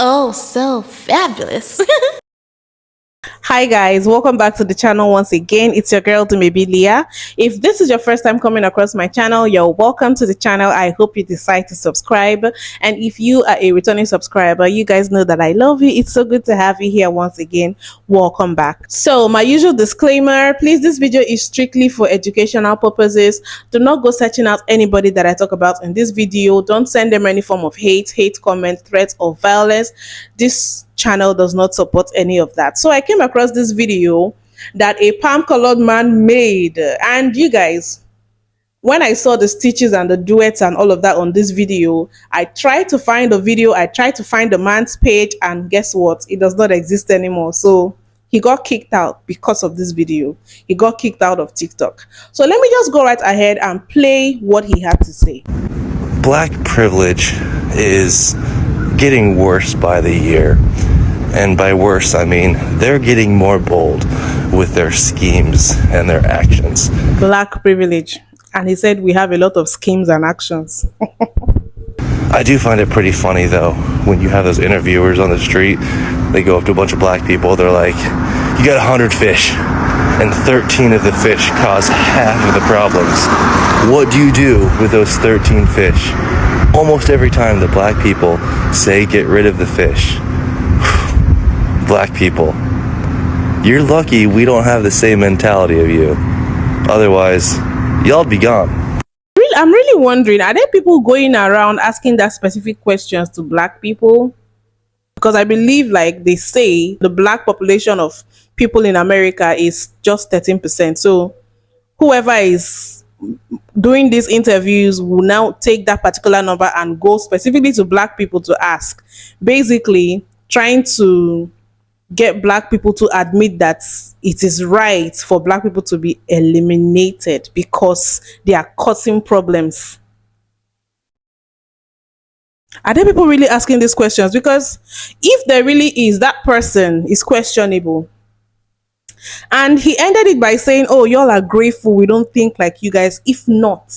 Oh, so fabulous. Hi guys, welcome back to the channel once again. It's your girl Dumebi. If this is your first time coming across my channel, you're welcome to the channel. I hope you decide to subscribe, and if you are a returning subscriber, you guys know that I love you. It's so good to have you here once again. Welcome back. So my usual disclaimer, please, this video is strictly for educational purposes. Do not go searching out anybody that I talk about in this video. Don't send them any form of hate comment, threats, or violence. This channel does not support any of that. So I came across this video that a palm-colored man made, and you guys, when I saw the stitches and the duets and all of that on this video, I tried to find the video, I tried to find the man's page, and guess what? It does not exist anymore. So he got kicked out because of this video. He got kicked out of TikTok. So let me just go right ahead and play what he had to say. Black privilege is getting worse by the year. And by worse, I mean they're getting more bold with their schemes and their actions. Black privilege. And he said we have a lot of schemes and actions. I do find it pretty funny though, when you have those interviewers on the street, they go up to a bunch of black people, they're like, you got 100 fish, and 13 of the fish cause half of the problems. What do you do with those 13 fish? Almost every time the black people say get rid of the fish, black people, you're lucky we don't have the same mentality of you. Otherwise, y'all'd be gone. I'm really wondering, are there people going around asking that specific questions to black people? Because I believe, like they say, the black population of people in America is just 13%. So whoever is doing these interviews will now take that particular number and go specifically to black people to ask, basically trying to get black people to admit that it is right for black people to be eliminated because they are causing problems. Are there people really asking these questions? Because if there really is, that person is questionable. And he ended it by saying, oh, y'all are grateful we don't think like you guys. If not,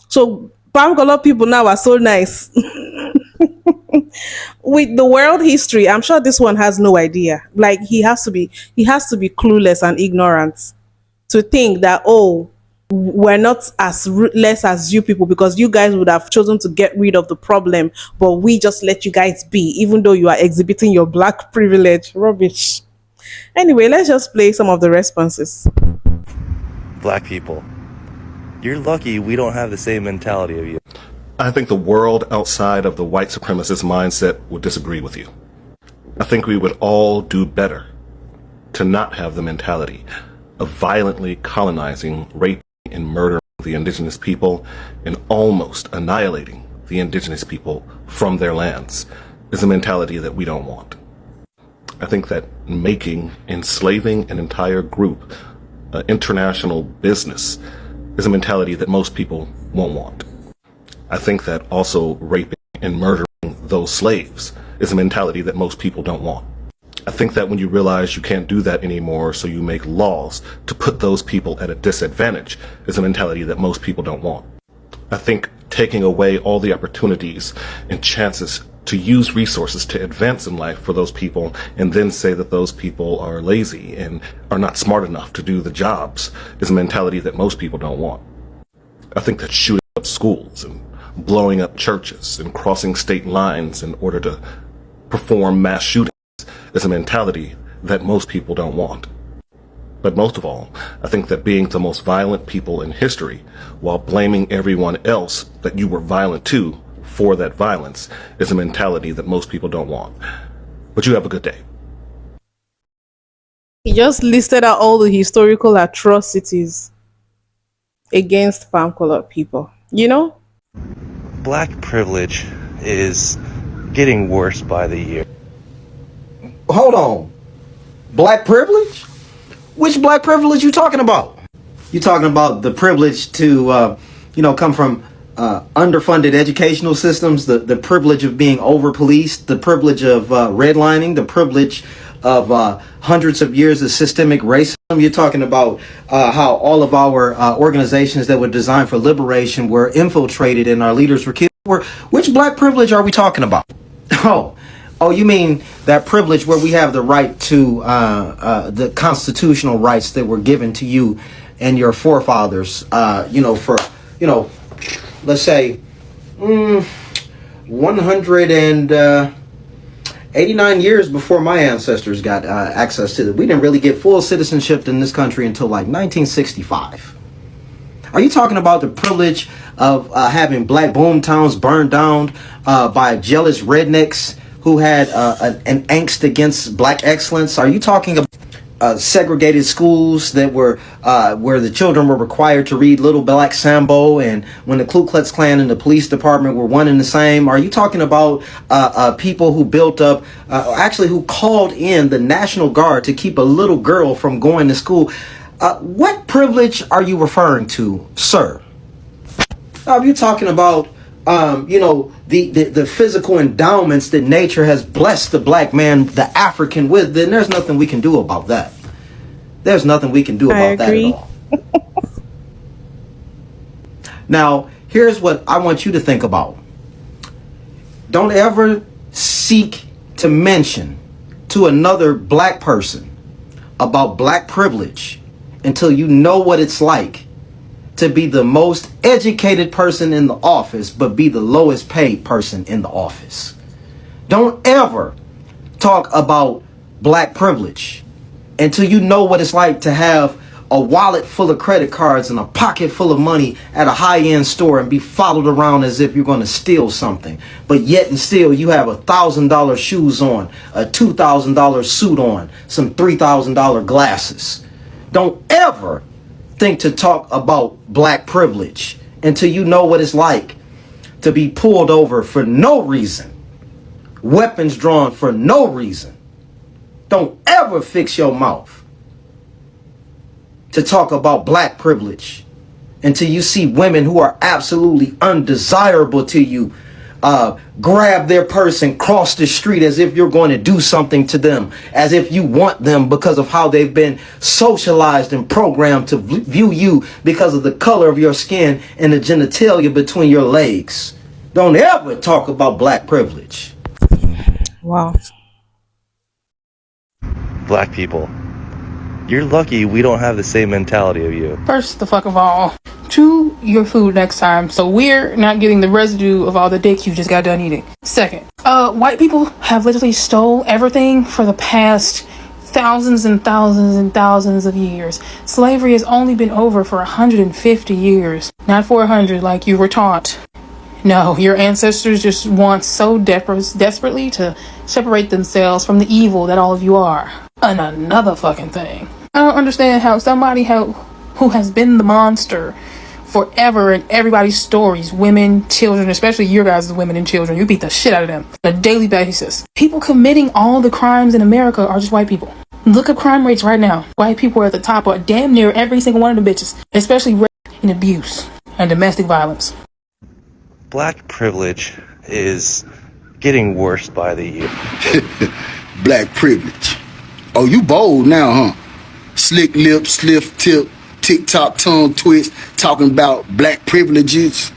so palm color people now are so nice. With the world history, I'm sure this one has no idea. Like he has to be clueless and ignorant to think that, oh, we're not as ruthless as you people because you guys would have chosen to get rid of the problem, but we just let you guys be, even though you are exhibiting your black privilege. Rubbish. Anyway, let's just play some of the responses. Black people, you're lucky we don't have the same mentality of you. I think the world outside of the white supremacist mindset would disagree with you. I think we would all do better to not have the mentality of violently colonizing, raping, and murdering the indigenous people and almost annihilating the indigenous people from their lands is a mentality that we don't want. I think that enslaving an entire group, international business, is a mentality that most people won't want. I think that also raping and murdering those slaves is a mentality that most people don't want. I think that when you realize you can't do that anymore, so you make laws to put those people at a disadvantage, is a mentality that most people don't want. I think taking away all the opportunities and chances to use resources to advance in life for those people and then say that those people are lazy and are not smart enough to do the jobs is a mentality that most people don't want. I think that shooting up schools and blowing up churches and crossing state lines in order to perform mass shootings is a mentality that most people don't want. But most of all, I think that being the most violent people in history while blaming everyone else that you were violent to for that violence is a mentality that most people don't want. But you have a good day. He just listed out all the historical atrocities against palm-colored people. You know? Black privilege is getting worse by the year. Hold on. Black privilege? Which black privilege you talking about? You talking about the privilege to, come from underfunded educational systems, the privilege of being over-policed, the privilege of redlining, the privilege of hundreds of years of systemic racism. You're talking about how all of our organizations that were designed for liberation were infiltrated and our leaders were killed. Which black privilege are we talking about? Oh, you mean that privilege where we have the right to the constitutional rights that were given to you and your forefathers, let's say 189 years before my ancestors got access to it. We didn't really get full citizenship in this country until like 1965. Are you talking about the privilege of having black boom towns burned down by jealous rednecks who had an angst against black excellence? Are you talking about segregated schools that were where the children were required to read Little Black Sambo, and when the Ku Klux Klan and the police department were one and the same? Are you talking about people who built up, who called in the National Guard to keep a little girl from going to school? What privilege are you referring to, sir? Are you talking about the physical endowments that nature has blessed the black man, the African, with? Then there's nothing we can do about that. There's nothing we can do about that at all. Now, here's what I want you to think about. Don't ever seek to mention to another black person about black privilege until you know what it's like to be the most educated person in the office, but be the lowest paid person in the office. Don't ever talk about black privilege until you know what it's like to have a wallet full of credit cards and a pocket full of money at a high-end store and be followed around as if you're going to steal something. But yet and still you have $1,000 shoes on, a $2,000 suit on, some $3,000 glasses. Don't ever think to talk about black privilege until you know what it's like to be pulled over for no reason, weapons drawn for no reason. Don't ever fix your mouth to talk about black privilege until you see women who are absolutely undesirable to you grab their purse and cross the street as if you're going to do something to them, as if you want them because of how they've been socialized and programmed to view you because of the color of your skin and the genitalia between your legs. Don't ever talk about black privilege. Wow. Black people, you're lucky we don't have the same mentality of you. First the fuck of all, chew your food next time so we're not getting the residue of all the dick you just got done eating. Second, white people have literally stole everything for the past thousands and thousands and thousands of years. Slavery has only been over for 150 years, not 400 like you were taught. No, your ancestors just want so desperately to separate themselves from the evil that all of you are. And another fucking thing, I don't understand how somebody who has been the monster forever in everybody's stories, women, children, especially your guys' women and children, you beat the shit out of them on a daily basis. People committing all the crimes in America are just white people. Look at crime rates right now. White people are at the top of damn near every single one of the bitches, especially rape and abuse and domestic violence. Black privilege is getting worse by the year. Black privilege. Oh, you bold now, huh? Slick lip, sliff tip, TikTok tongue twist, talking about black privileges.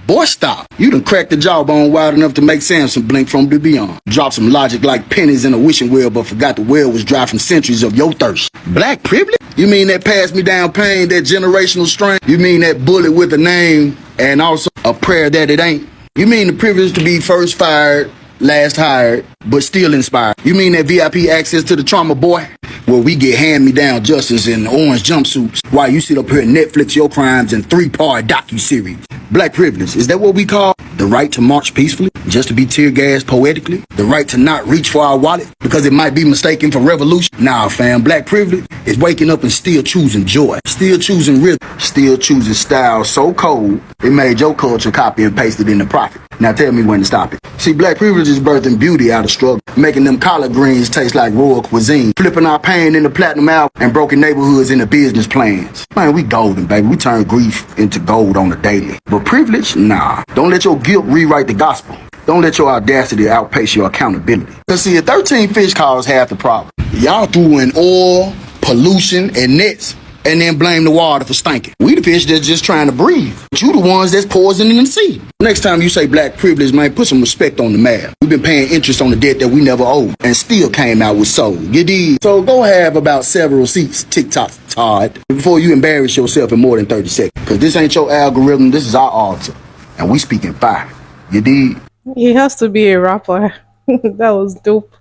Boy, stop. You done cracked the jawbone wide enough to make Samson blink from the beyond. Drop some logic like pennies in a wishing well, but forgot the well was dry from centuries of your thirst. Black privilege? You mean that pass me down pain, that generational strain? You mean that bullet with a name and also a prayer that it ain't? You mean the privilege to be first fired, last hired, but still inspired? You mean that VIP access to the trauma, boy? Where we get hand-me-down justice in orange jumpsuits while you sit up here and Netflix your crimes in 3-part docuseries. Black privilege, is that what we call the right to march peacefully, just to be tear-gassed poetically? The right to not reach for our wallet because it might be mistaken for revolution? Nah, fam, black privilege is waking up and still choosing joy, still choosing rhythm, still choosing style so cold it made your culture copy and paste it in the profit. Now tell me when to stop it. See, black privilege is birthing beauty out of struggle, making them collard greens taste like royal cuisine, flipping our pain into platinum album and broken neighborhoods into business plans. Man, we golden, baby. We turn grief into gold on the daily. But privilege? Nah. Don't let your guilt rewrite the gospel. Don't Don't let your audacity outpace your accountability. Cause see, 13 fish cause half the problem. Y'all threw in oil, pollution, and nets, and then blame the water for stinking. We the fish that's just trying to breathe. But you the ones that's poisoning the sea. Next time you say black privilege, man, put some respect on the math. We've been paying interest on the debt that we never owed and still came out with soul. You dig? So go have about several seats, TikTok Todd, before you embarrass yourself in more than 30 seconds. Cause this ain't your algorithm, this is our altar. And we speaking fire. You dig? He has to be a rapper. That was dope.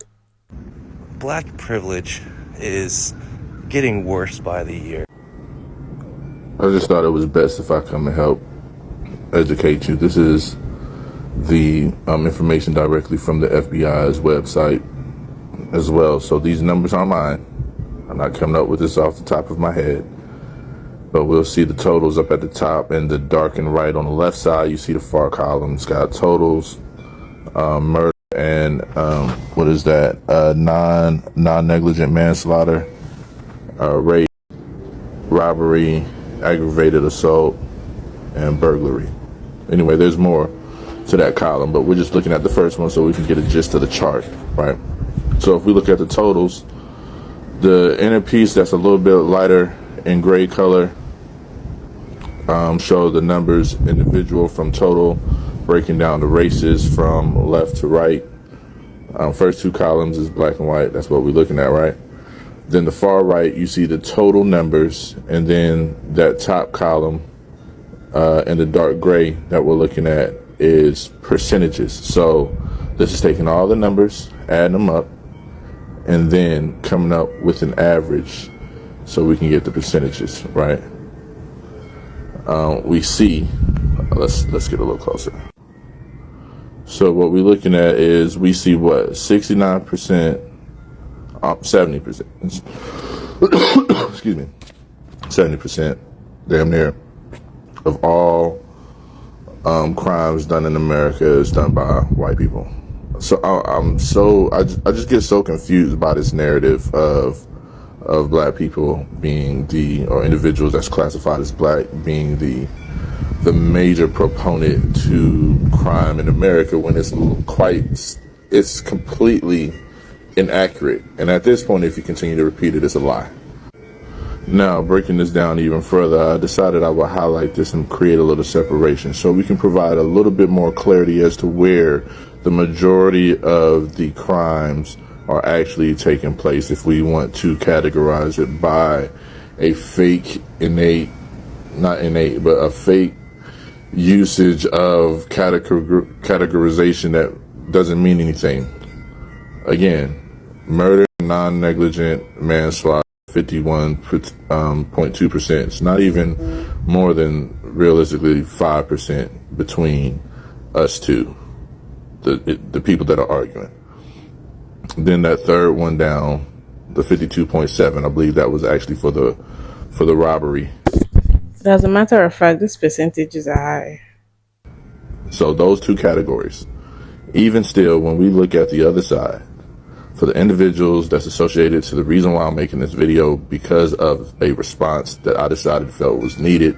Black privilege is getting worse by the year. I just thought it was best if I come and help educate you. This is the information directly from the FBI's website as well. So these numbers are mine. I'm not coming up with this off the top of my head. But we'll see the totals up at the top, and the dark and right on the left side, you see the far column. It's got totals, murder, and what is that? Non-negligent manslaughter, rape, robbery, aggravated assault, and burglary. Anyway, there's more to that column, but we're just looking at the first one so we can get a gist of the chart, right? So if we look at the totals, the inner piece that's a little bit lighter in gray color show the numbers individual from total, breaking down the races from left to right. First two columns is black and white. That's what we're looking at, right? Then the far right, you see the total numbers, and then that top column in the dark gray that we're looking at is percentages. So this is taking all the numbers, adding them up, and then coming up with an average so we can get the percentages, right? We see, let's get a little closer. So what we're looking at is we see what, 69%, 70%, excuse me, 70%, damn near, of all crimes done in America is done by white people. So I just get so confused by this narrative of black people being or individuals that's classified as black being the major proponent to crime in America, when it's completely inaccurate. And at this point, if you continue to repeat it, it's a lie. Now, breaking this down even further, I decided I would highlight this and create a little separation so we can provide a little bit more clarity as to where the majority of the crimes are actually taking place, if we want to categorize it by a fake a fake usage of categorization that doesn't mean anything. Again, murder, non-negligent manslaughter, 51.2%. It's not even more than realistically 5% between us two, the people that are arguing. Then that third one down, the 52.7, I believe that was actually for the robbery. As a matter of fact, these percentages are high. So those two categories. Even still, when we look at the other side, for the individuals that's associated to the reason why I'm making this video, because of a response that I decided felt was needed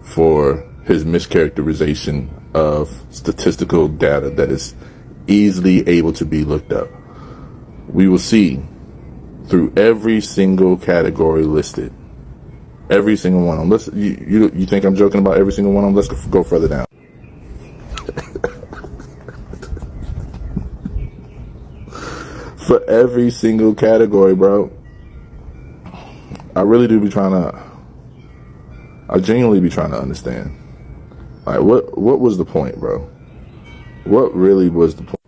for his mischaracterization of statistical data that is easily able to be looked up. We will see through every single category listed, every single one of them. You think I'm joking about every single one of them? Let's go further down. For every single category, bro, I genuinely be trying to understand. Like, what was the point, bro? What really was the point?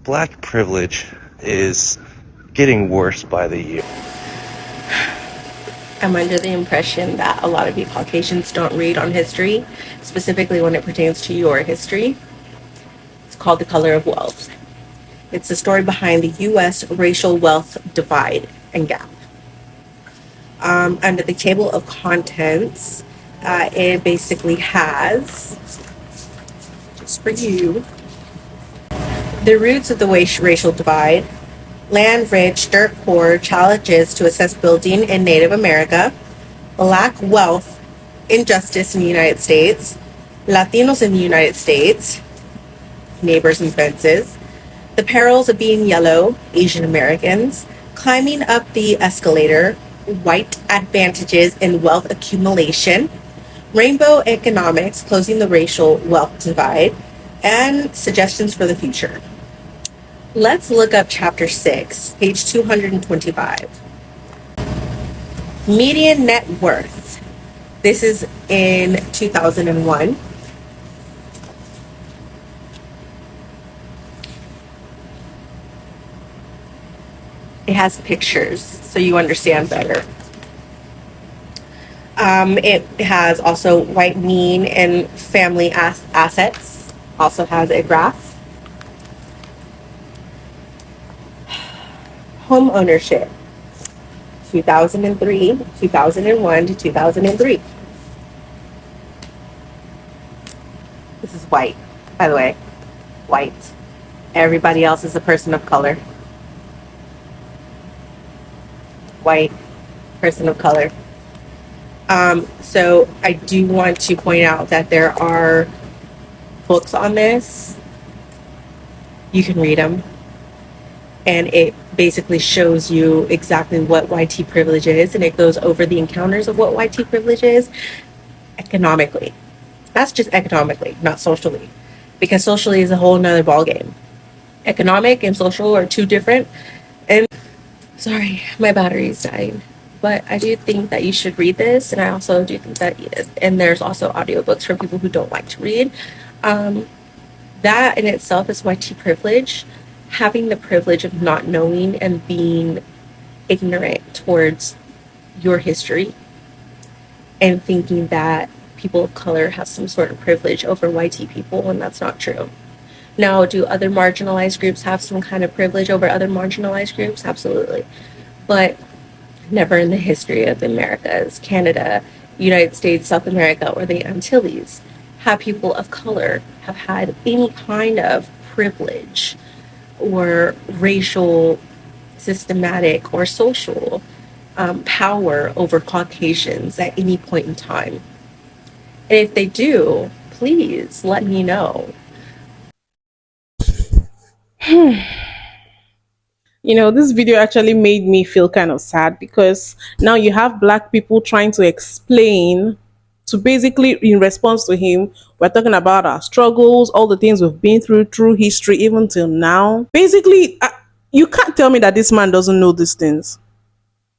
Black privilege is getting worse by the year. I'm under the impression that a lot of you Caucasians don't read on history, specifically when it pertains to your history. It's called The Color of Wealth. It's the story behind the U.S. racial wealth divide and gap. Under the table of contents, it basically has, just for you, the roots of the racial divide, land rich, dirt poor, challenges to assess building in Native America, black wealth, injustice in the United States, Latinos in the United States, neighbors and fences, the perils of being yellow, Asian Americans, climbing up the escalator, white advantages in wealth accumulation, rainbow economics, closing the racial wealth divide, and suggestions for the future. Let's look up chapter 6, page 225. Median net worth. This is in 2001. It has pictures so you understand better. It has also white mean and family assets. Also has a graph. Home ownership. 2003, 2001 to 2003. This is white, by the way. White. Everybody else is a person of color. White, person of color. So I do want to point out that there are books on this. You can read them. And it basically shows you exactly what YT privilege is, and it goes over the encounters of what YT privilege is economically. That's just economically, not socially. Because socially is a whole nother ballgame. Economic and social are two different. And sorry, my battery's dying. But I do think that you should read this, and I also do think that, and there's also audiobooks for people who don't like to read. That in itself is YT privilege. Having the privilege of not knowing and being ignorant towards your history and thinking that people of color have some sort of privilege over YT people, and that's not true. Now, do other marginalized groups have some kind of privilege over other marginalized groups? Absolutely. But never in the history of the Americas, Canada, United States, South America, or the Antilles have people of color have had any kind of privilege or racial, systematic, or social power over Caucasians at any point in time. And if they do, please let me know. You know, this video actually made me feel kind of sad because now you have black people trying to explain to basically, in response to him, we're talking about our struggles, all the things we've been through history, even till now. Basically, you can't tell me that this man doesn't know these things.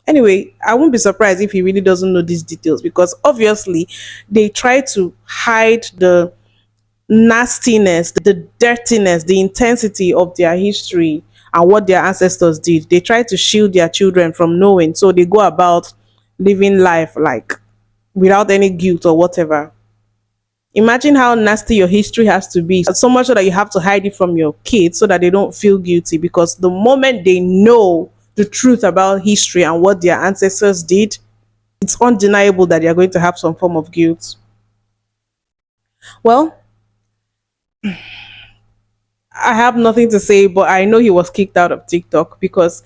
Anyway, I won't be surprised if he really doesn't know these details, because obviously they try to hide the nastiness, the dirtiness, the intensity of their history and what their ancestors did. They try to shield their children from knowing, so they go about living life like without any guilt or whatever. Imagine how nasty your history has to be, so much so that you have to hide it from your kids so that they don't feel guilty, because the moment they know the truth about history and what their ancestors did, it's undeniable that they're going to have some form of guilt. Well, I have nothing to say, but I know he was kicked out of TikTok because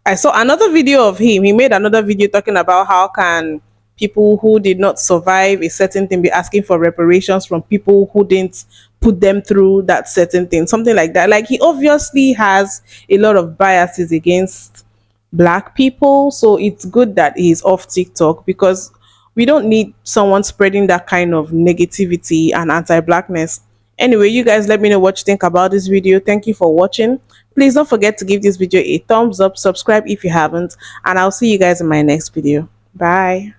I saw another video of him. He made another video talking about how can people who did not survive a certain thing be asking for reparations from people who didn't put them through that certain thing, something like that. Like, he obviously has a lot of biases against black people, so it's good that he's off TikTok, because we don't need someone spreading that kind of negativity and anti-blackness. Anyway, you guys let me know what you think about this video. Thank you for watching. Please don't forget to give this video a thumbs up, subscribe if you haven't, and I'll see you guys in my next video. Bye.